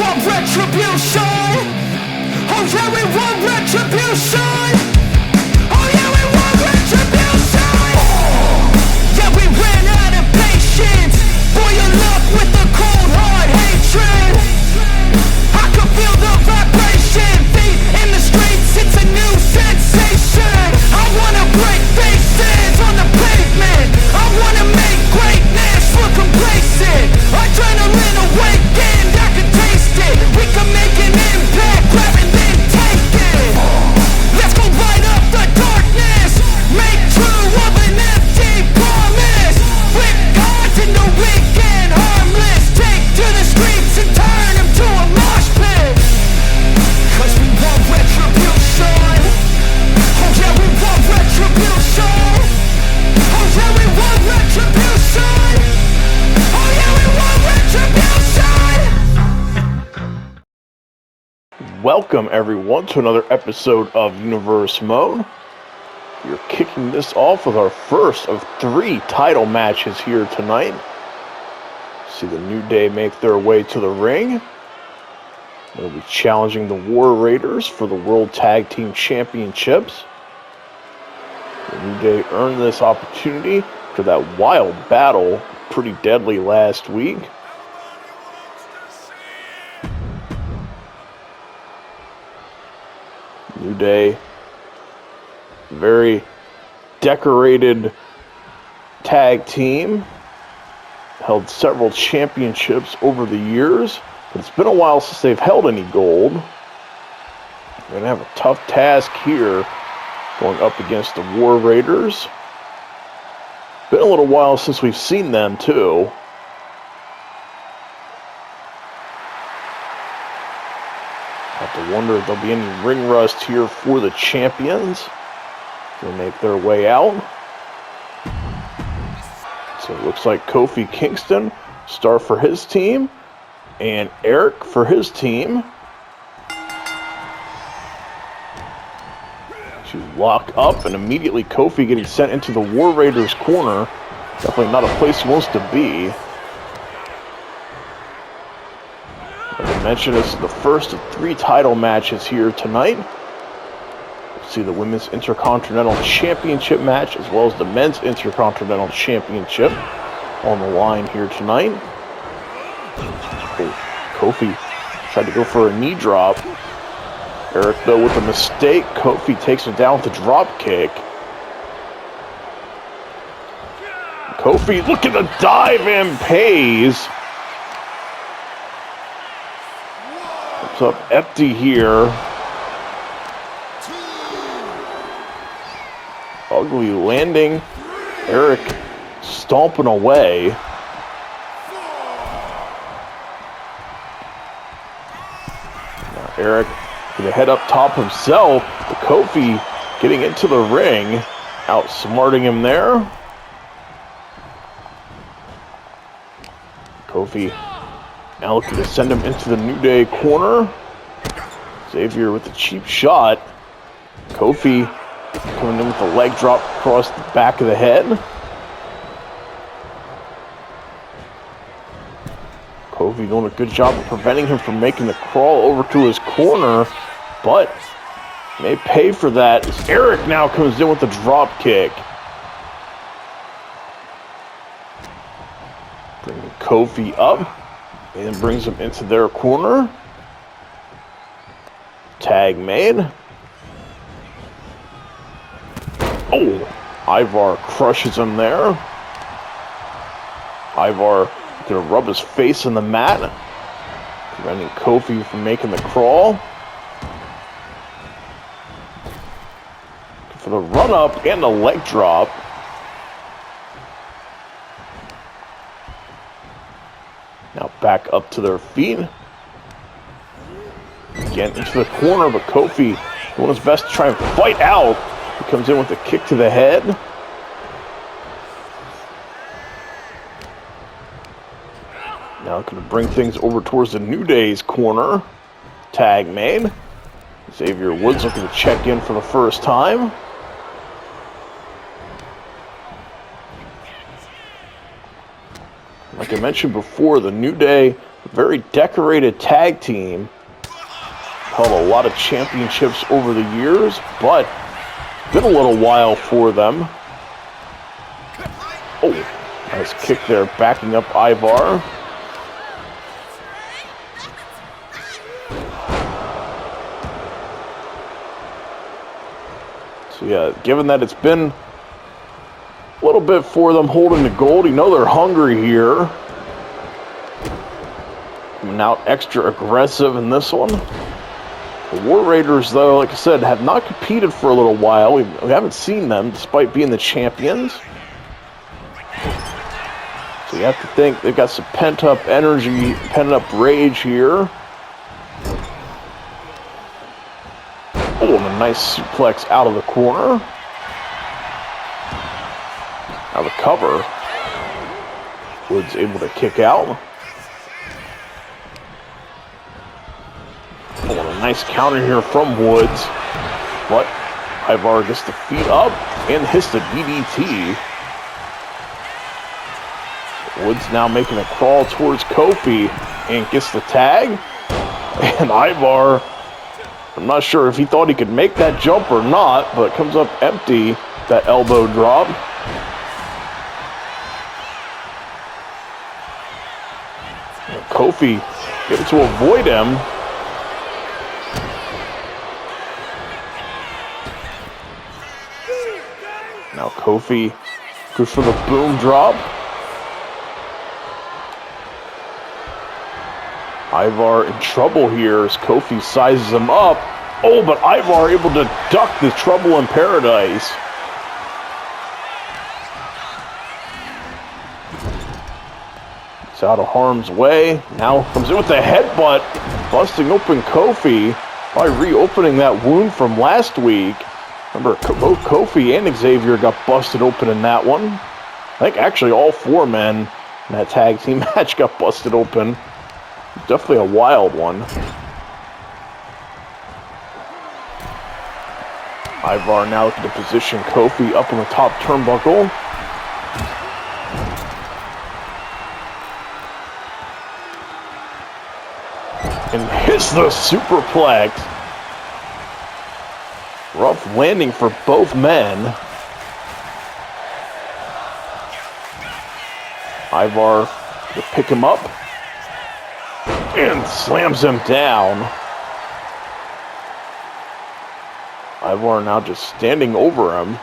want retribution. Oh yeah, we want retribution. Oh yeah, we want retribution. Yeah, we ran out of patience. Boy, you look with the cold hard hatred. I can feel the vibration. Feet in the streets, it's a new sensation. I wanna break faces on the pavement. I wanna make greatness look complacent. Adrenaline awakened, I can taste it. We can make an impact, grab and then take it. Let's go light up the darkness. Make true of an empty promise. Flip cards into weak and harmless. Take to the streets and turn them to a mosh pit. Cause we want retribution. Oh yeah, we want retribution. Oh yeah, we want retribution. Oh yeah, we want retribution. Welcome everyone to another episode of Universe Mode. We're kicking this off with our first of 3 title matches here tonight. See the New Day make their way to the ring. They'll be challenging the War Raiders for the World Tag Team Championships. The New Day earned this opportunity after that wild battle, pretty deadly last week. New Day, very decorated tag team, held several championships over the years, but it's been a while since they've held any gold. They're going to have a tough task here, going up against the War Raiders. Been a little while since we've seen them too. Have to wonder if there'll be any ring rust here for the champions. They'll make their way out. So it looks like Kofi Kingston start for his team, and Eric for his team. To lock up, and immediately Kofi getting sent into the War Raiders corner. Definitely not a place he wants to be. As I mentioned, this is the first of 3 title matches here tonight. We'll see the Women's Intercontinental Championship match as well as the Men's Intercontinental Championship on the line here tonight. Oh, Kofi tried to go for a knee drop. Eric, though, with a mistake. Kofi takes him down with a drop kick. Kofi looking to dive and pays. Comes up empty here. Ugly landing. Eric stomping away. Now Eric going to head up top himself. But Kofi getting into the ring, outsmarting him there. Kofi now looking to send him into the New Day corner. Xavier with a cheap shot. Kofi coming in with a leg drop across the back of the head. Kofi doing a good job of preventing him from making the crawl over to his corner, but may pay for that as Eric now comes in with the drop kick. Bringing Kofi up and brings him into their corner. Tag made. Oh, Ivar crushes him there. Ivar gonna rub his face in the mat, preventing Kofi from making the crawl. For the run up and the leg drop. Now back up to their feet. Again into the corner, but Kofi doing his best to try and fight out. He comes in with a kick to the head. Now going to bring things over towards the New Day's corner. Tag made. Xavier Woods looking to check in for the first time. Like I mentioned before, the New Day Very decorated tag team. Held a lot of championships over the years, but been a little while for them. Oh, nice kick there, backing up Ivar. So yeah, given that it's been a little bit for them holding the gold, you know they're hungry here. Coming out extra aggressive in this one. The War Raiders, though, like I said, have not competed for a little while. We haven't seen them, despite being the champions. So you have to think they've got some pent-up energy, pent-up rage here. Oh, and a nice suplex out of the corner. Now the cover. Woods able to kick out. Oh, and a nice counter here from Woods. But Ivar gets the feet up and hits the DDT. Woods now making a crawl towards Kofi and gets the tag. And Ivar, I'm not sure if he thought he could make that jump or not, but comes up empty, that elbow drop. And Kofi able to avoid him. Now Kofi goes for the boom drop. Ivar in trouble here as Kofi sizes him up. Oh, but Ivar able to duck the trouble in paradise. It's out of harm's way. Now comes in with the headbutt, busting open Kofi by reopening that wound from last week. Remember, both Kofi and Xavier got busted open in that one. I think actually all four men in that tag team match got busted open. Definitely a wild one. Ivar now looking to position Kofi up on the top turnbuckle. And hits the superplex. Rough landing for both men. Ivar to pick him up. And slams him down. Ivar now just standing over him.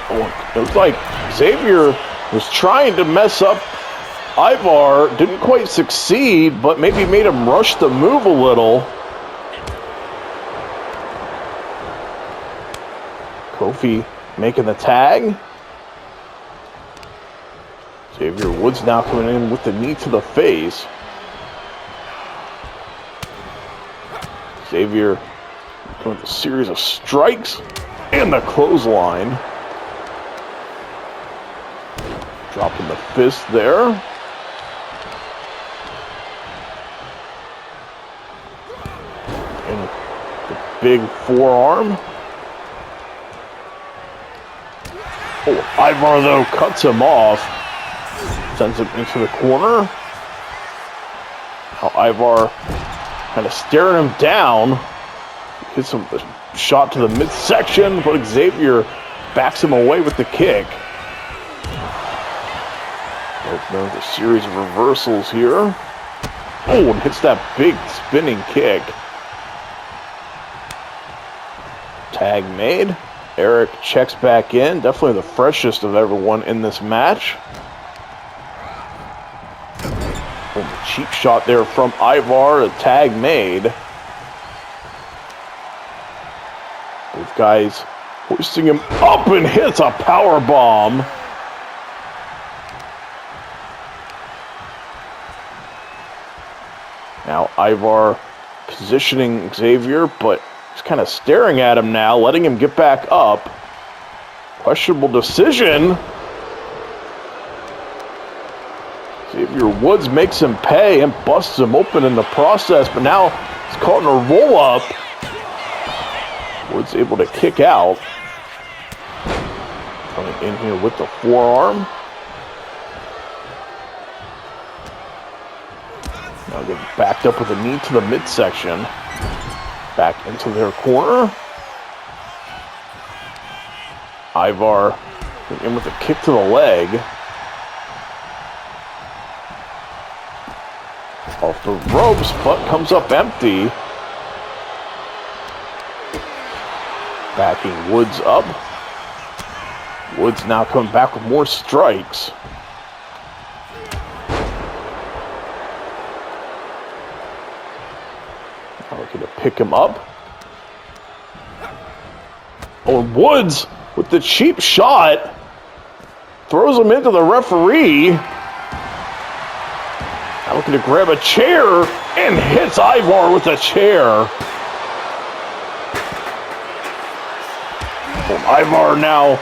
Oh, it looks like Xavier was trying to mess up Ivar. Didn't quite succeed, but maybe made him rush the move a little. Kofi making the tag. Xavier Woods now coming in with the knee to the face. Xavier going with a series of strikes and the clothesline. Dropping the fist there. And the big forearm. Oh, Ivar though cuts him off. Sends him into the corner. Now Ivar kind of staring him down. Hits him a shot to the midsection, but Xavier backs him away with the kick. There's a series of reversals here. Oh, and hits that big spinning kick. Tag made. Eric checks back in. Definitely the freshest of everyone in this match. Oh, the cheap shot there from Ivar. A tag made. Both guys hoisting him up and hits a power bomb. Now Ivar positioning Xavier, but he's kind of staring at him now, letting him get back up. Questionable decision. Xavier Woods makes him pay and busts him open in the process, but now he's caught in a roll-up. Woods able to kick out. Coming in here with the forearm. Now get backed up with a knee to the midsection. Back into their corner. Ivar in with a kick to the leg. Off the ropes, but comes up empty. Backing Woods up. Woods now coming back with more strikes. Now looking to pick him up. Oh, Woods with the cheap shot. Throws him into the referee. Now looking to grab a chair and hits Ivar with a chair. Oh, Ivar now,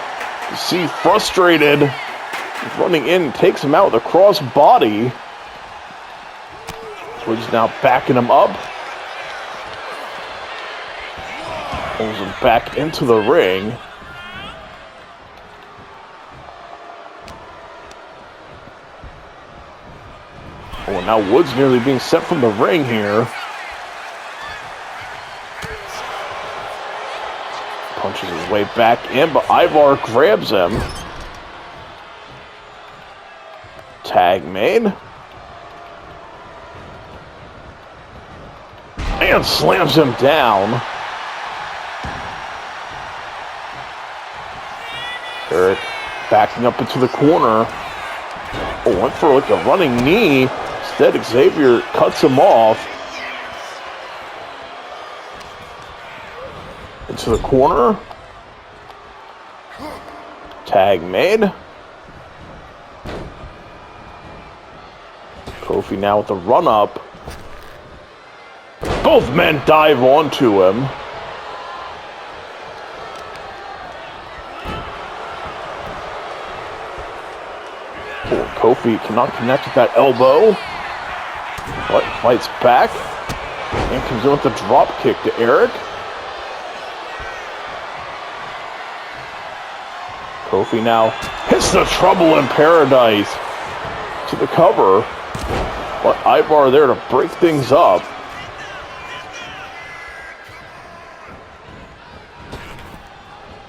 you see, frustrated. Running in, takes him out with a cross body. Woods now backing him up. Pulls him back into the ring. Oh, now Woods nearly being sent from the ring here. Punches his way back in, but Ivar grabs him. Tag made. And slams him down. Eric backing up into the corner. Oh, went for like a running knee. Instead, Xavier cuts him off. Into the corner. Tag made. Kofi now with a run up. Both men dive onto him. Oh, Kofi cannot connect with that elbow. But fights back. And comes in with a drop kick to Eric. Kofi now hits the Trouble in Paradise to the cover. But Ivar there to break things up.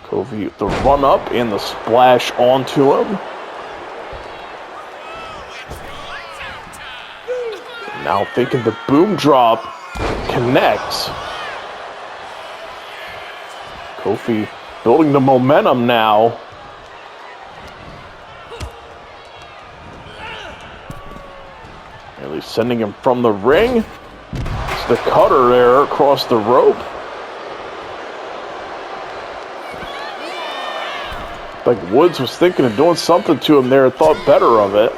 Kofi with the run up and the splash onto him. Now thinking the boom drop connects. Kofi building the momentum now. Nearly sending him from the ring. It's the cutter there across the rope. Like Woods was thinking of doing something to him there, thought better of it.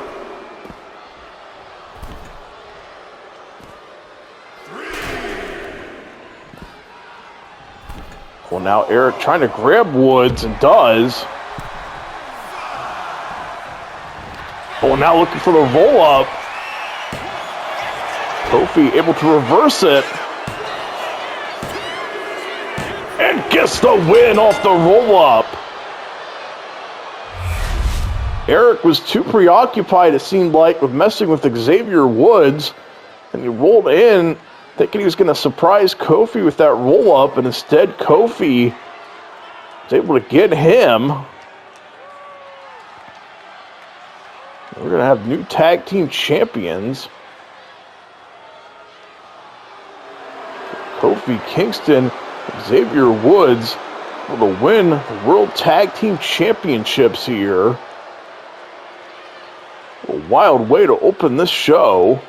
Well, now Eric trying to grab Woods and does. Oh, now looking for the roll-up. Kofi able to reverse it. And gets the win off the roll-up. Eric was too preoccupied, it seemed like, with messing with Xavier Woods. And he rolled in, thinking he was going to surprise Kofi with that roll-up. And instead, Kofi was able to get him. We're going to have new tag team champions. Kofi Kingston, Xavier Woods will win the World Tag Team Championships here. A wild way to open this show.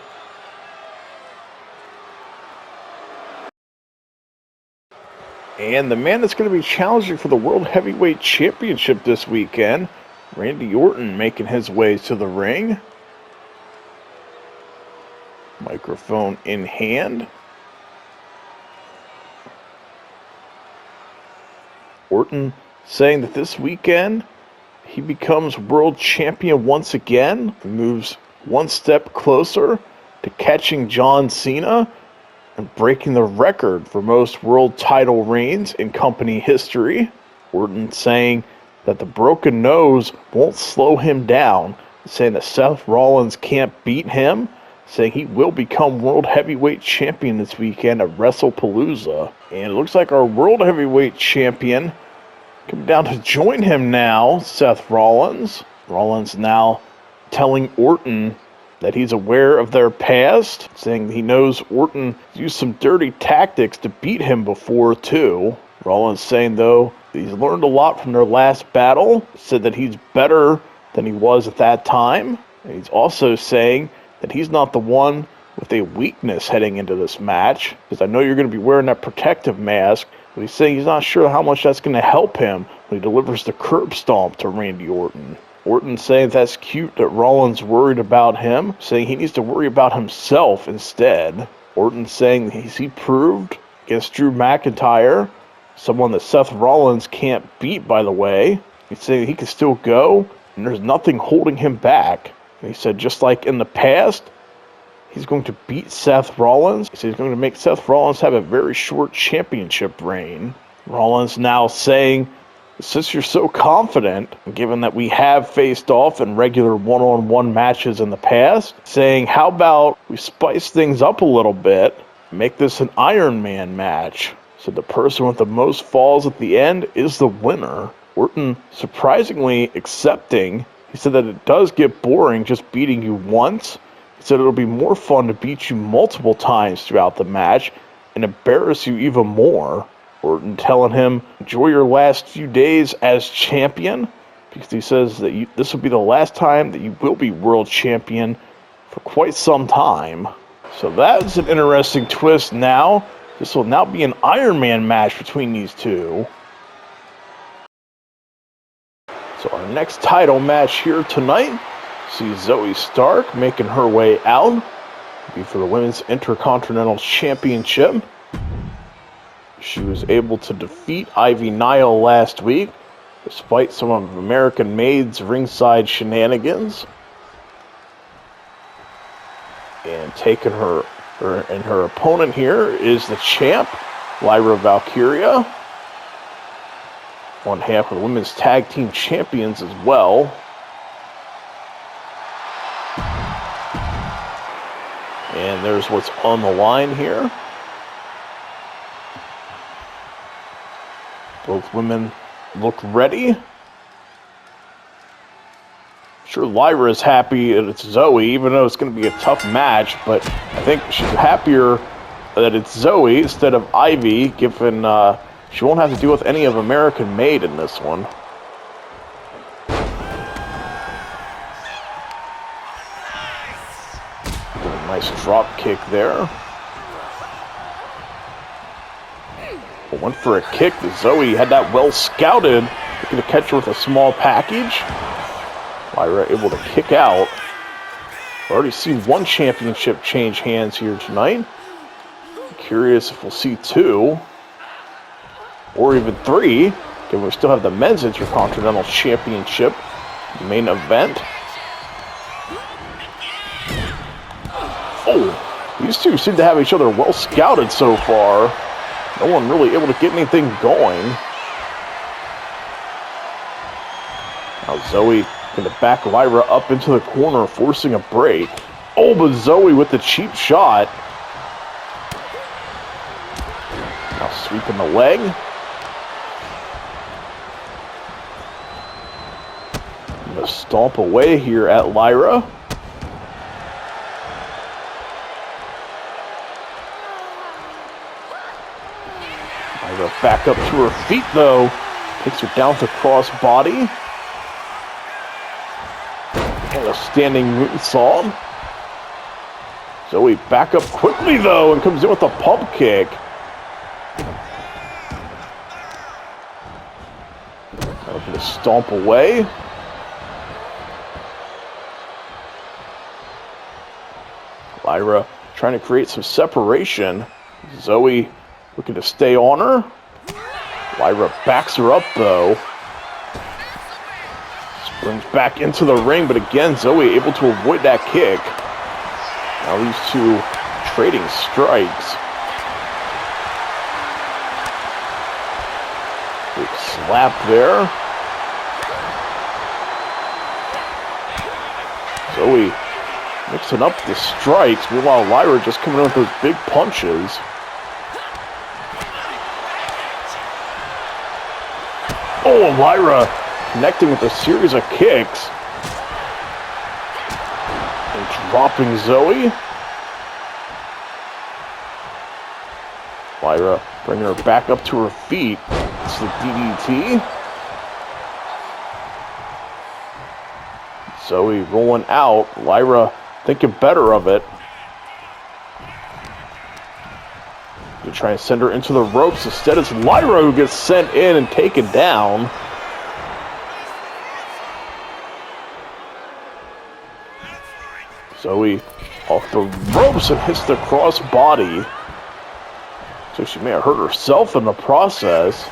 And the man that's going to be challenging for the World Heavyweight Championship this weekend, Randy Orton, making his way to the ring. Microphone in hand. Orton saying that this weekend he becomes world champion once again, moves one step closer to catching John Cena and breaking the record for most world title reigns in company history. Orton saying that the broken nose won't slow him down, saying that Seth Rollins can't beat him, saying he will become World Heavyweight Champion this weekend at WrestlePalooza. And it looks like our World Heavyweight Champion coming down to join him now, Seth Rollins. Rollins now telling Orton that he's aware of their past, saying he knows Orton used some dirty tactics to beat him before, too. Rollins saying, though, that he's learned a lot from their last battle, said that he's better than he was at that time. And he's also saying that he's not the one with a weakness heading into this match, because I know you're going to be wearing that protective mask, but he's saying he's not sure how much that's going to help him when he delivers the curb stomp to Randy Orton. Orton saying that's cute that Rollins worried about him, saying he needs to worry about himself instead. Orton saying he proved against Drew McIntyre, someone that Seth Rollins can't beat, by the way. He's saying he can still go, and there's nothing holding him back. And he said just like in the past, he's going to beat Seth Rollins. He said he's going to make Seth Rollins have a very short championship reign. Rollins now saying, since you're so confident, given that we have faced off in regular one-on-one matches in the past, saying, how about we spice things up a little bit, make this an Iron Man match? So the person with the most falls at the end is the winner. Orton surprisingly accepting. He said that it does get boring just beating you once. He said it'll be more fun to beat you multiple times throughout the match and embarrass you even more. Orton telling him, enjoy your last few days as champion, because he says that this will be the last time that you will be world champion for quite some time. So that's an interesting twist now. This will now be an Iron Man match between these two. So our next title match here tonight, see Zoey Stark making her way out. It'll be for the Women's Intercontinental Championship. She was able to defeat Ivy Nile last week, despite some of American Maid's ringside shenanigans. And taking her opponent here is the champ, Lyra Valkyria. One half of the Women's Tag Team Champions as well. And there's what's on the line here. Both women look ready. I'm sure Lyra is happy that it's Zoey, even though it's going to be a tough match, but I think she's happier that it's Zoey instead of Ivy, given she won't have to deal with any of American Made in this one. A nice drop kick there. Went for a kick. Zoey had that well scouted. Looking to catch her with a small package. Lyra able to kick out. Already seen one championship change hands here tonight. Curious if we'll see two. Or even three. Given we still have the Men's Intercontinental Championship main event. Oh, these two seem to have each other well scouted so far. No one really able to get anything going. Now Zoey going to back Lyra up into the corner, forcing a break. Oh, but Zoey with the cheap shot. Now sweeping the leg. Going to stomp away here at Lyra. Back up to her feet, though. Takes her down to cross body. And a standing moonsault. Zoey back up quickly, though, and comes in with a pump kick. Going to stomp away. Lyra trying to create some separation. Zoey looking to stay on her. Lyra backs her up, though. Springs back into the ring, but again, Zoey able to avoid that kick. Now these two trading strikes. Big slap there. Zoey Mixing up the strikes. Meanwhile, Lyra just coming in with those big punches. Oh, Lyra connecting with a series of kicks. And dropping Zoey. Lyra bringing her back up to her feet. It's the DDT. Zoey rolling out. Lyra thinking better of it. They try and send her into the ropes. Instead, it's Lyra who gets sent in and taken down. Zoey off the ropes and hits the crossbody. So she may have hurt herself in the process.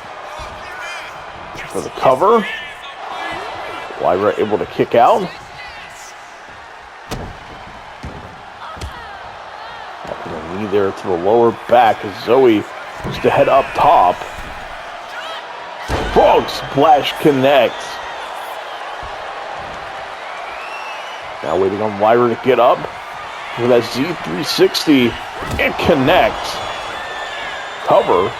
For the cover. Lyra able to kick out. Dropping a knee there to the lower back as Zoey moves to head up top. Frog splash connects. Now waiting on Lyra to get up with that Z360 and connect. Cover.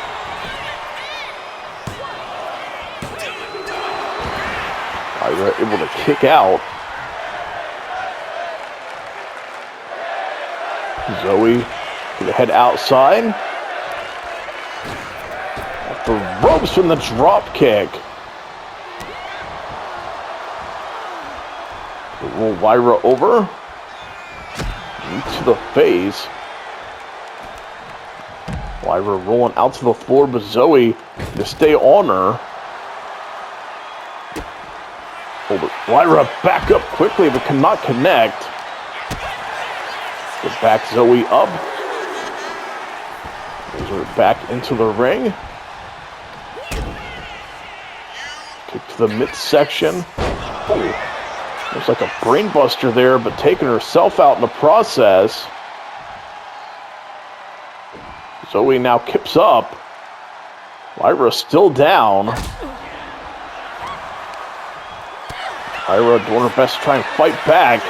Lyra able to kick out. Zoey gonna head outside. Off the ropes from the drop kick. Roll Lyra over. Knee to the face. Lyra rolling out to the floor, but Zoey to stay on her. Oh, but Lyra back up quickly, but cannot connect. Get back Zoey up. Moves her back into the ring. Kick to the midsection. Oh. Looks like a brainbuster there, but taking herself out in the process. Zoey now kips up. Lyra still down. Lyra doing her best to try and fight back.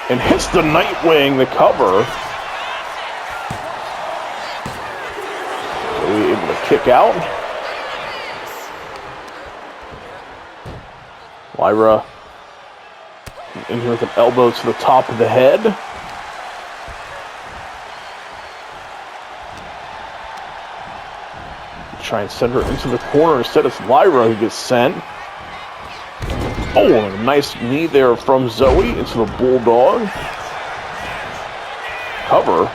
And hits the Nightwing, the cover. Zoey able to kick out. Lyra in here with an elbow to the top of the head. Try and send her into the corner. Instead, it's Lyra who gets sent. Oh, a nice knee there from Zoey into the Bulldog. Cover.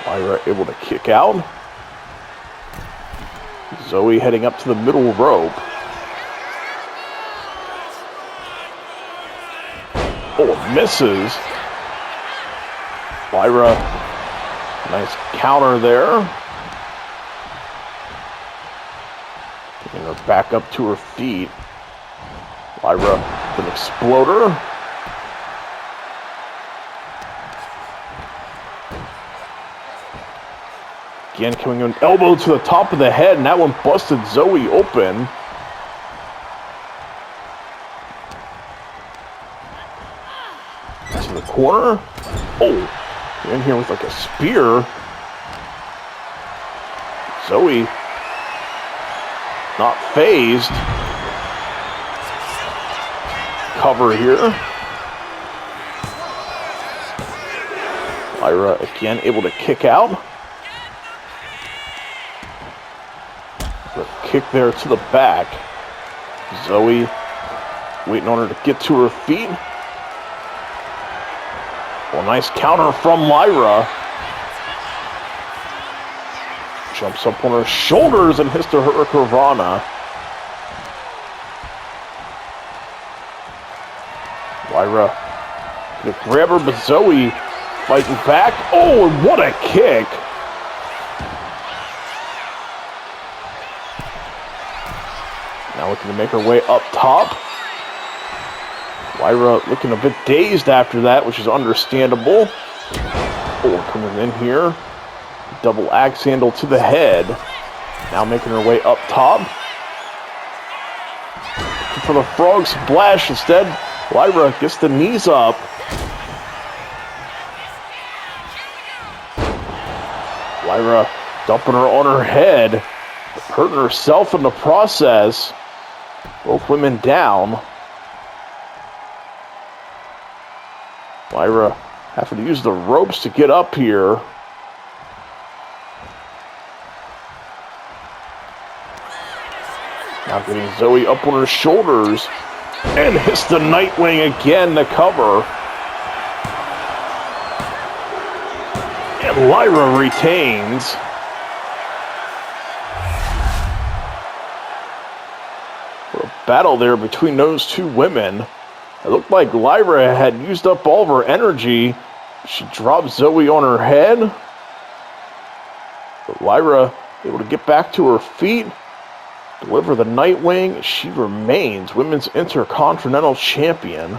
Lyra able to kick out. Zoey heading up to the middle rope. Oh, misses. Lyra, nice counter there. Getting her back up to her feet. Lyra with an exploder. Again, coming in, elbow to the top of the head, and that one busted Zoey open. To the corner. Oh, in here with like a spear. Zoey not phased. Cover here. Lyra again able to kick out. Kick there to the back. Zoey waiting on her to get to her feet. Well, nice counter from Lyra. Jumps up on her shoulders and hits the Hurricanrana. Lyra gonna grab her, but Zoey fighting back. Oh, and what a kick! Now looking to make her way up top. Lyra looking a bit dazed after that, which is understandable. Oh, coming in here. Double axe handle to the head. Now making her way up top. For the frog splash. Instead, Lyra gets the knees up. Lyra dumping her on her head, hurting herself in the process. Both women down. Lyra having to use the ropes to get up here. Now getting Zoey up on her shoulders and hits the Nightwing again to cover. And Lyra retains. A battle there between those two women. It looked like Lyra had used up all of her energy. She dropped Zoey on her head. But Lyra able to get back to her feet. Deliver the Nightwing. She remains Women's Intercontinental Champion.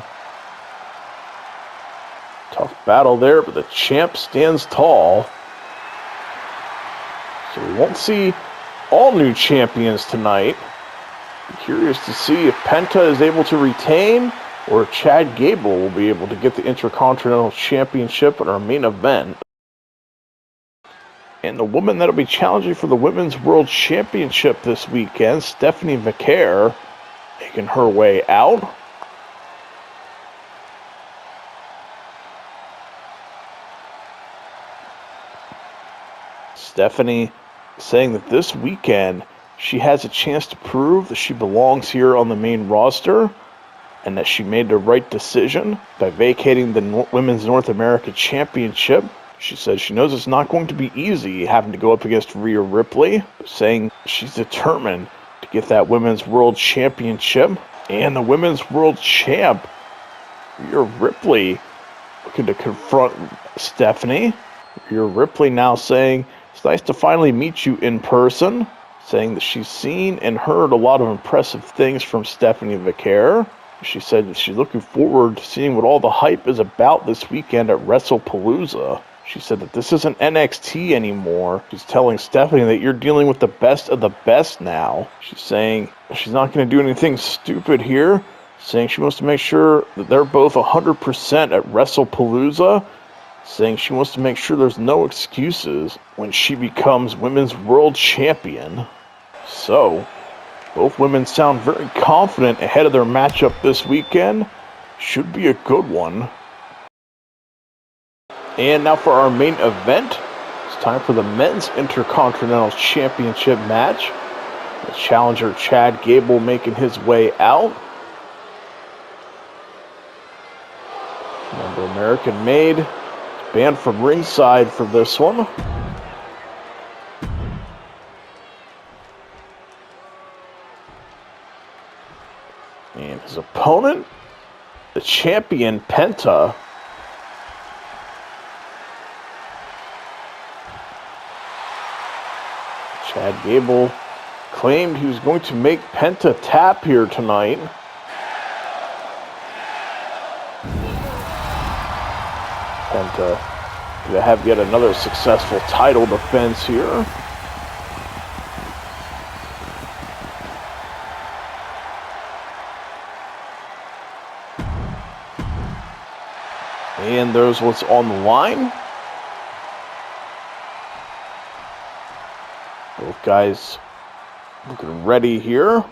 Tough battle there, but the champ stands tall. So we won't see all new champions tonight. I'm curious to see if Penta is able to retain or if Chad Gable will be able to get the Intercontinental Championship in our main event. And the woman that'll be challenging for the Women's World Championship this weekend, Stephanie Vaquer, making her way out. Stephanie saying that this weekend she has a chance to prove that she belongs here on the main roster and that she made the right decision by vacating the Women's North America Championship. She said she knows it's not going to be easy having to go up against Rhea Ripley, saying she's determined to get that Women's World Championship. And the Women's World Champ, Rhea Ripley, looking to confront Stephanie. Rhea Ripley now saying, it's nice to finally meet you in person, saying that she's seen and heard a lot of impressive things from Stephanie Vaquer. She said that she's looking forward to seeing what all the hype is about this weekend at WrestlePalooza. She said that this isn't NXT anymore. She's telling Stephanie that you're dealing with the best of the best now. She's saying she's not going to do anything stupid here. Saying she wants to make sure that they're both 100% at WrestlePalooza. Saying she wants to make sure there's no excuses when she becomes Women's World Champion. So, both women sound very confident ahead of their matchup this weekend. Should be a good one. And now for our main event. It's time for the Men's Intercontinental Championship match. The challenger Chad Gable making his way out. Remember, American made. Banned from ringside for this one. And his opponent, the champion Penta. Chad Gable claimed he was going to make Penta tap here tonight. Penta to have yet another successful title defense here. And there's what's on the line. Both guys looking ready here.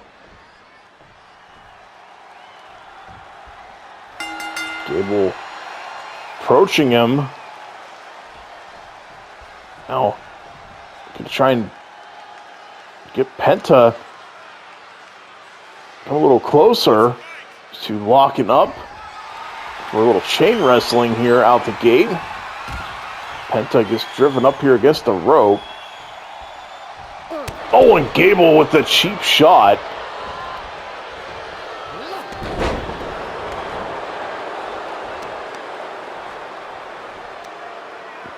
Gable approaching him. Now, can try and get Penta a little closer to locking up for a little chain wrestling here out the gate. Penta gets driven up here against the rope. Oh, and Gable with the cheap shot.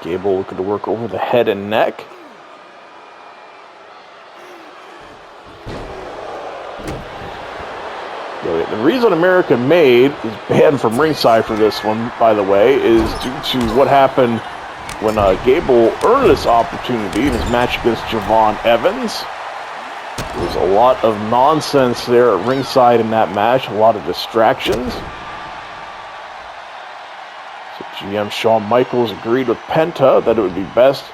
Gable looking to work over the head and neck. The reason American Made is banned from ringside for this one, by the way, is due to what happened when Gable earned this opportunity in his match against Javon Evans. There's a lot of nonsense there at ringside in that match, a lot of distractions. So GM Shawn Michaels agreed with Penta that it would be best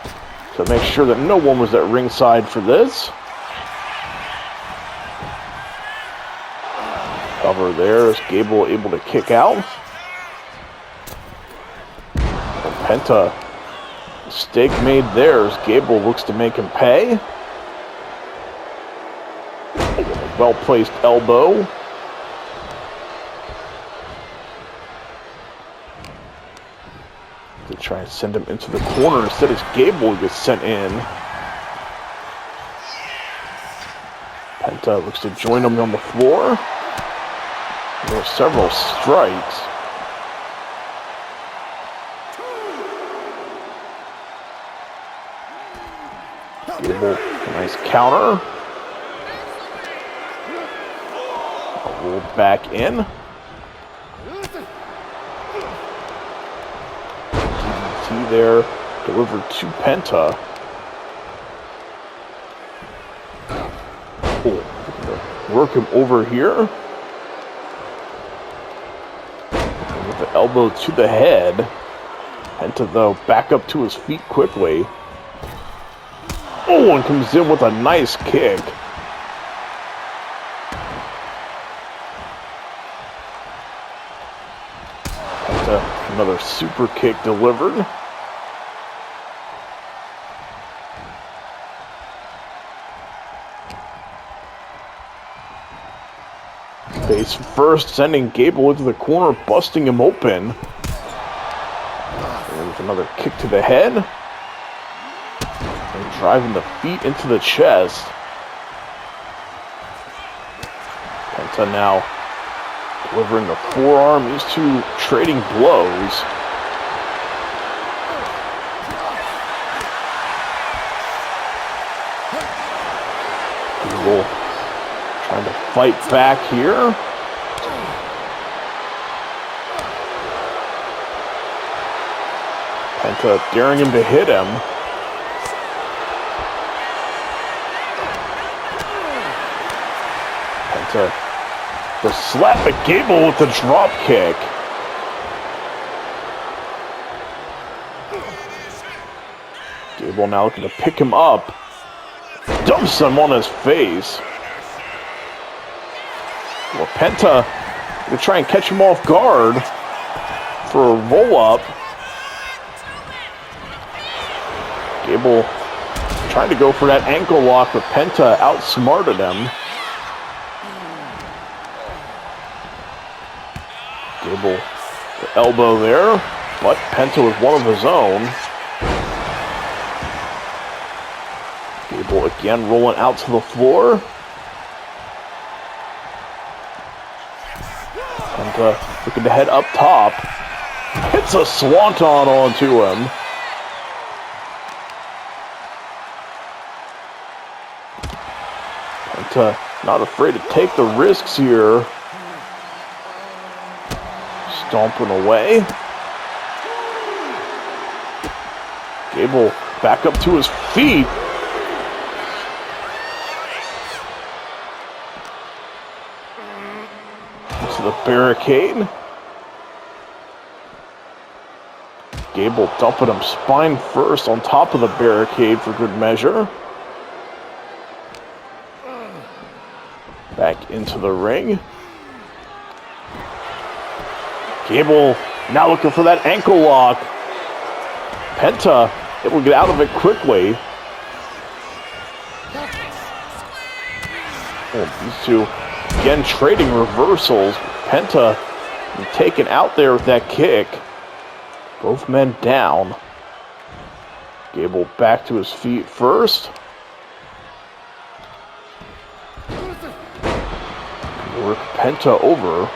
to make sure that no one was at ringside for this. Cover there as Gable able to kick out. And Penta, mistake made there as Gable looks to make him pay. Well-placed elbow. To try and send him into the corner instead as Gable gets sent in. Penta looks to join him on the floor. There are several strikes. Gable, a nice counter. Rolled back in. DDT there, delivered to Penta. Oh, work him over here. And with the elbow to the head. Penta, though, back up to his feet quickly. Oh, and comes in with a nice kick. Another super kick delivered. Face first, sending Gable into the corner, busting him open. There's another kick to the head. And driving the feet into the chest. Penta now delivering the forearm. These two trading blows. Gable trying to fight back here. Penta daring him to hit him. Penta the slap at Gable with the drop kick. Gable now looking to pick him up. Dumps him on his face. Well, Penta going to try and catch him off guard for a roll-up. Gable trying to go for that ankle lock, but Penta outsmarted him. Gable, the elbow there, but Penta with one of his own. Gable again rolling out to the floor. Penta looking to head up top. Hits a swanton onto him. Penta not afraid to take the risks here. Stomping away. Gable back up to his feet. Into the barricade. Gable dumping him spine first on top of the barricade for good measure. Back into the ring. Gable now looking for that ankle lock. Penta able to get out of it quickly. Oh, these two again trading reversals. Penta taken out there with that kick. Both men down. Gable back to his feet first. Work Penta over.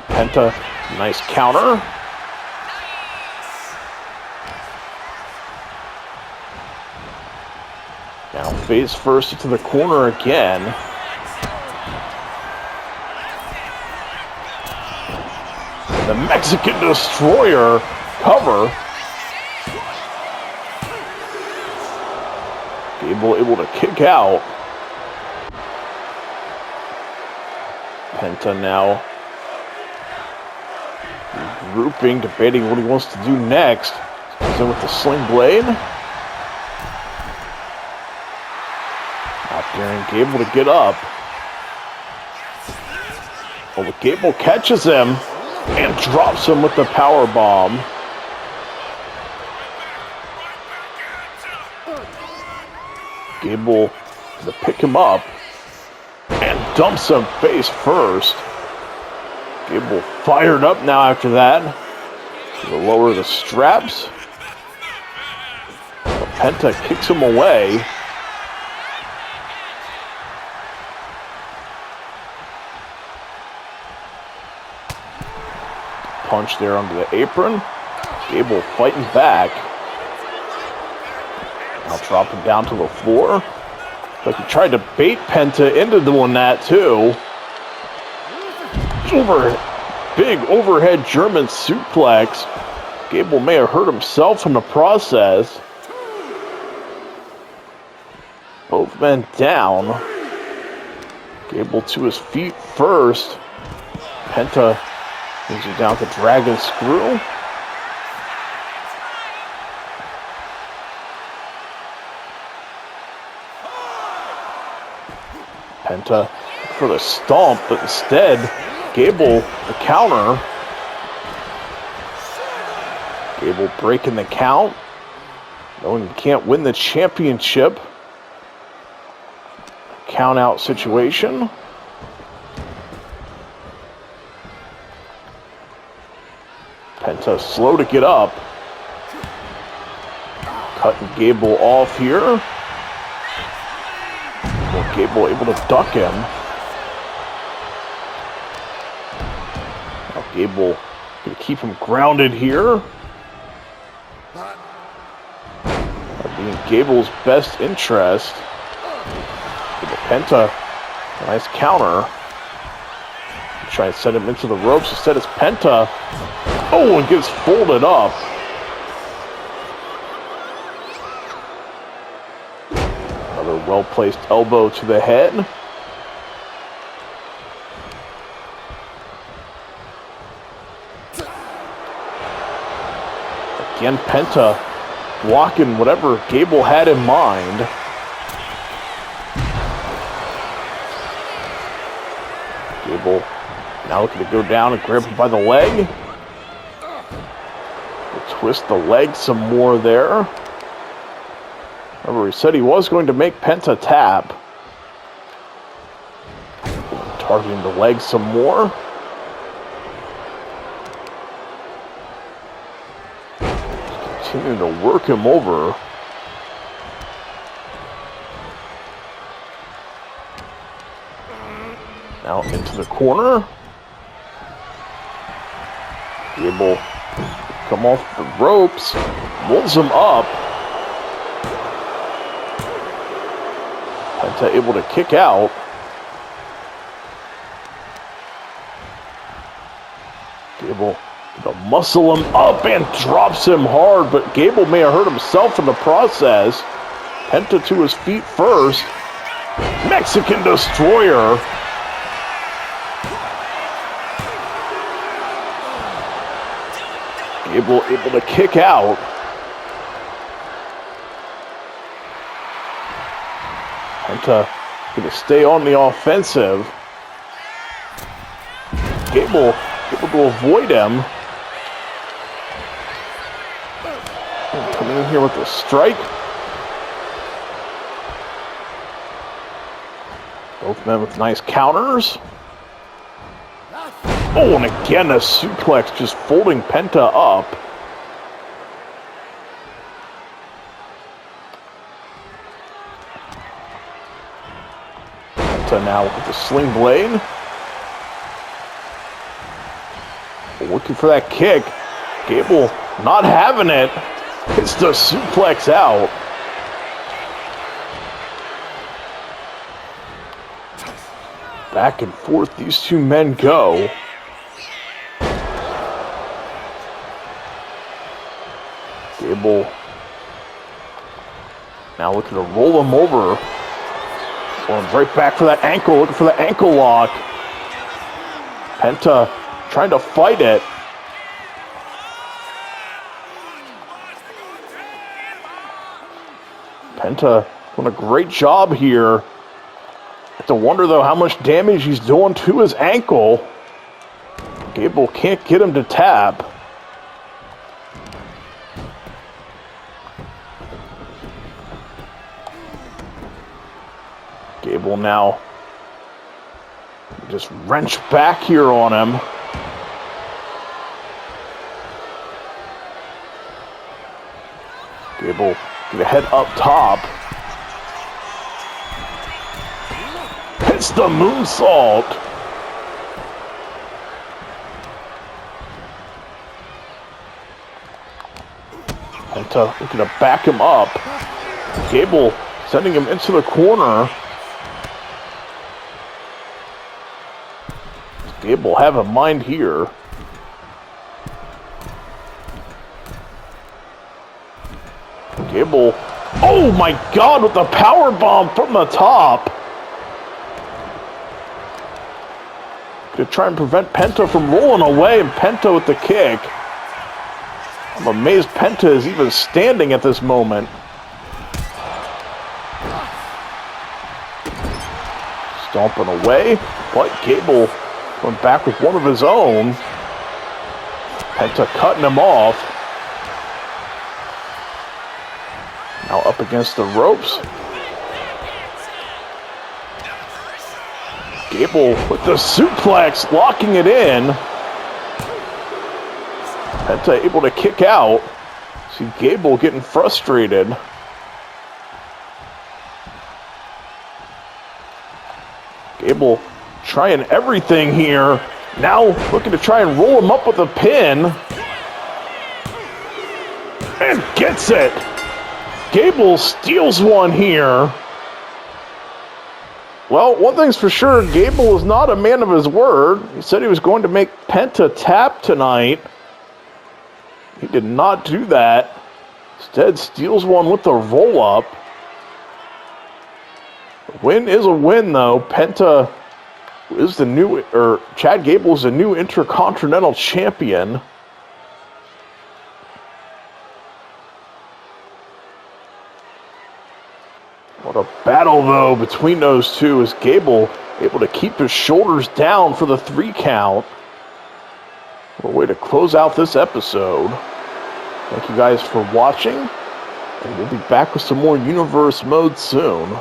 Penta, nice counter. Now face first into the corner again. The Mexican Destroyer cover. Gable able to kick out. Penta now regrouping, debating what he wants to do next. Comes in with the sling blade. Not daring Gable to get up. Oh, but Gable catches him and drops him with the power bomb. Gable to pick him up and dumps him face first. Gable fired up now after that. To lower the straps. But Penta kicks him away. Punch there under the apron. Gable fighting back. Now dropping down to the floor. Like he tried to bait Penta into doing that too. Big overhead German suplex. Gable may have hurt himself in the process. Both men down. Gable to his feet first. Penta brings you down to Dragon Screw. Penta for the stomp, but instead, Gable the counter. Gable breaking the count. Knowing he can't win the championship. Count out situation. Penta slow to get up. Cutting Gable off here. Well, Gable able to duck him. Now Gable gonna keep him grounded here. That'd be in Gable's best interest. With the Penta, a nice counter. Try and set him into the ropes. Instead it's Penta. Oh, and gets folded up. Another well-placed elbow to the head. Again, Penta blocking whatever Gable had in mind. Gable now looking to go down and grab him by the leg. Twist the leg some more there. Remember, he said he was going to make Penta tap. Targeting the leg some more. Continuing to work him over. Now into the corner. Gable come off the ropes, rolls him up. Penta able to kick out. Gable to muscle him up and drops him hard, but Gable may have hurt himself in the process. Penta to his feet first. Mexican Destroyer. Gable able to kick out. Penta going to stay on the offensive. Gable able to avoid him. Coming in here with a strike. Both men with nice counters. Oh, and again a suplex just folding Penta up. Penta now with the sling blade. Looking for that kick. Gable not having it. Hits the suplex out. Back and forth these two men go. Gable Now looking to roll him over. Going right back for that ankle, looking for the ankle lock. Penta trying to fight it. Penta doing a great job here. Have to wonder, though, how much damage he's doing to his ankle. Gable can't get him to tap. Gable now just wrench back here on him. Gable get a head up top. Hits the moonsault. Penta looking to back him up. Gable sending him into the corner. Gable have a mind here. Gable, oh my God, with the power bomb from the top. To try and prevent Penta from rolling away, and Penta with the kick. I'm amazed Penta is even standing at this moment. Stomping away, but Gable went back with one of his own. Penta cutting him off. Now up against the ropes. Gable with the suplex, locking it in. Penta able to kick out. See Gable getting frustrated. Gable trying everything here. Now looking to try and roll him up with a pin. And gets it. Gable steals one here. Well, one thing's for sure, Gable is not a man of his word. He said he was going to make Penta tap tonight. He did not do that. Instead, steals one with the roll-up. The win is a win, though. Penta is the new, Chad Gable is the new Intercontinental Champion. What a battle, though, between those two, as Gable able to keep his shoulders down for the 3 count. What a way to close out this episode. Thank you guys for watching, and we'll be back with some more Universe Mode soon.